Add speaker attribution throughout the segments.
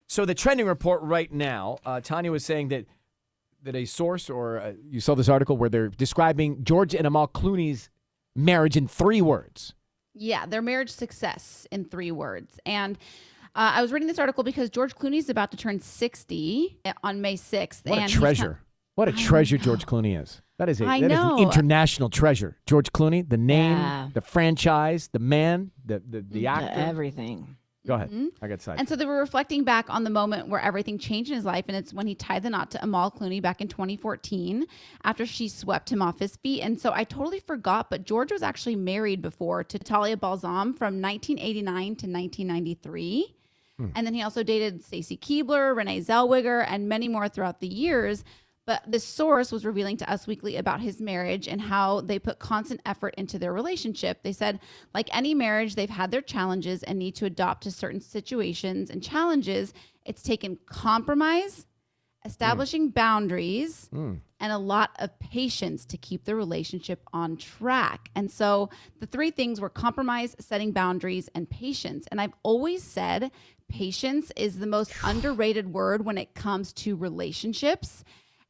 Speaker 1: So the trending report right now, Tanya was saying that a source, or you saw this article where they're describing George and Amal Clooney's marriage in 3 words.
Speaker 2: Yeah, their marriage success in 3 words. And I was reading this article because George Clooney's about to turn 60 on May 6th.
Speaker 1: What a treasure. What a treasure George Clooney is. That is an international treasure. George Clooney, the name, the franchise, the man, the actor.
Speaker 3: Everything.
Speaker 1: Go ahead. I got sidetracked.
Speaker 2: And so they were reflecting back on the moment where everything changed in his life. And it's when he tied the knot to Amal Clooney back in 2014 after she swept him off his feet. And so I totally forgot, but George was actually married before to Talia Balsam from 1989 to 1993. And then he also dated Stacy Keibler, Renee Zellweger, and many more throughout the years. But this source was revealing to Us Weekly about his marriage and how they put constant effort into their relationship. They said, like any marriage, they've had their challenges and need to adapt to certain situations and challenges. It's taken compromise, establishing boundaries, and a lot of patience to keep the relationship on track. And so the 3 things were compromise, setting boundaries, and patience. And I've always said patience is the most underrated word when it comes to relationships.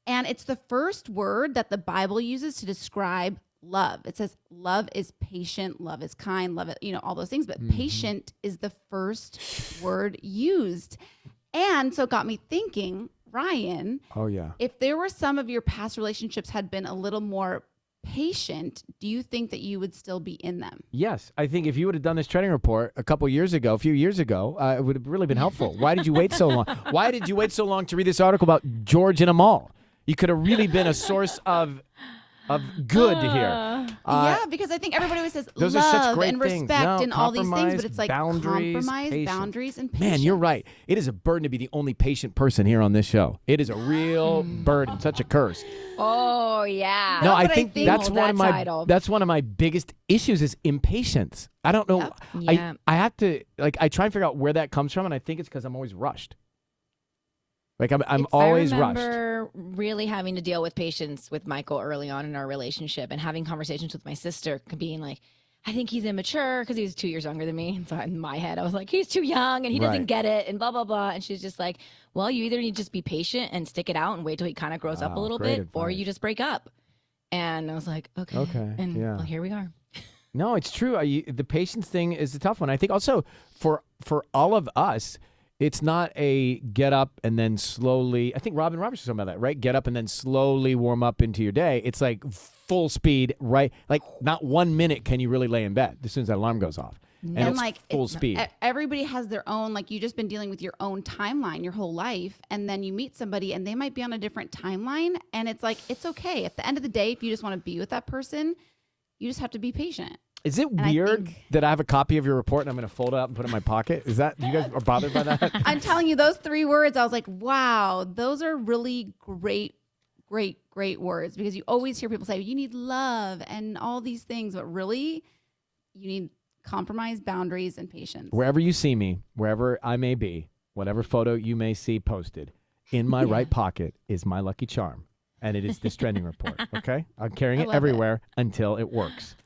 Speaker 2: And it's the first word that the Bible uses to describe love. It says love is patient, love is kind, love it, all those things. But patient is the first word used. And so it got me thinking, Ryan, if there were some of your past relationships had been a little more patient, do you think that you would still be in them?
Speaker 1: Yes. I think if you would have done this trending report a few years ago, it would have really been helpful. Why did you wait so long? Why did you wait so long to read this article about George and Amal? You could have really been a source of good here.
Speaker 2: Yeah, because I think everybody always says
Speaker 1: those
Speaker 2: love
Speaker 1: are such great
Speaker 2: and
Speaker 1: things.
Speaker 2: respect and all these things, but it's like
Speaker 1: boundaries,
Speaker 2: boundaries, and patience.
Speaker 1: Man, you're right. It is a burden to be the only patient person here on this show. It is a real burden, such a curse.
Speaker 3: Oh, yeah.
Speaker 1: No, I think that's one of my biggest issues is impatience. I don't know.
Speaker 2: Yep.
Speaker 3: Yeah.
Speaker 1: I have to, I try and figure out where that comes from, and I think it's because I'm always rushed. I'm always rushed.
Speaker 3: I remember really having to deal with patience with Michael early on in our relationship and having conversations with my sister being like, I think he's immature because he was 2 years younger than me. And so in my head, I was like, he's too young and he doesn't get it and blah, blah, blah. And she's just like, well, you either need to just be patient and stick it out and wait till he kind of grows up a little bit, or you just break up. And I was like, okay. And well, here we are.
Speaker 1: No, it's true. The patience thing is a tough one. I think also for all of us, it's not a get up and then slowly. I think Robin Roberts was talking about that, right? Get up and then slowly warm up into your day. It's like full speed, right? Like not 1 minute can you really lay in bed as soon as that alarm goes off. And it's like full speed.
Speaker 2: Everybody has their own, you've just been dealing with your own timeline your whole life. And then you meet somebody and they might be on a different timeline. And it's like, it's okay. At the end of the day, if you just want to be with that person, you just have to be patient.
Speaker 1: Is it weird that I have a copy of your report and I'm going to fold it up and put it in my pocket? Is that, you guys are bothered by that?
Speaker 2: I'm telling you, those 3 words, I was like, wow, those are really great words, because you always hear people say, you need love and all these things, but really, you need compromise, boundaries, and patience.
Speaker 1: Wherever you see me, wherever I may be, whatever photo you may see posted, in my right pocket is my lucky charm. And it is this trending report, okay? I'm carrying it everywhere until it works.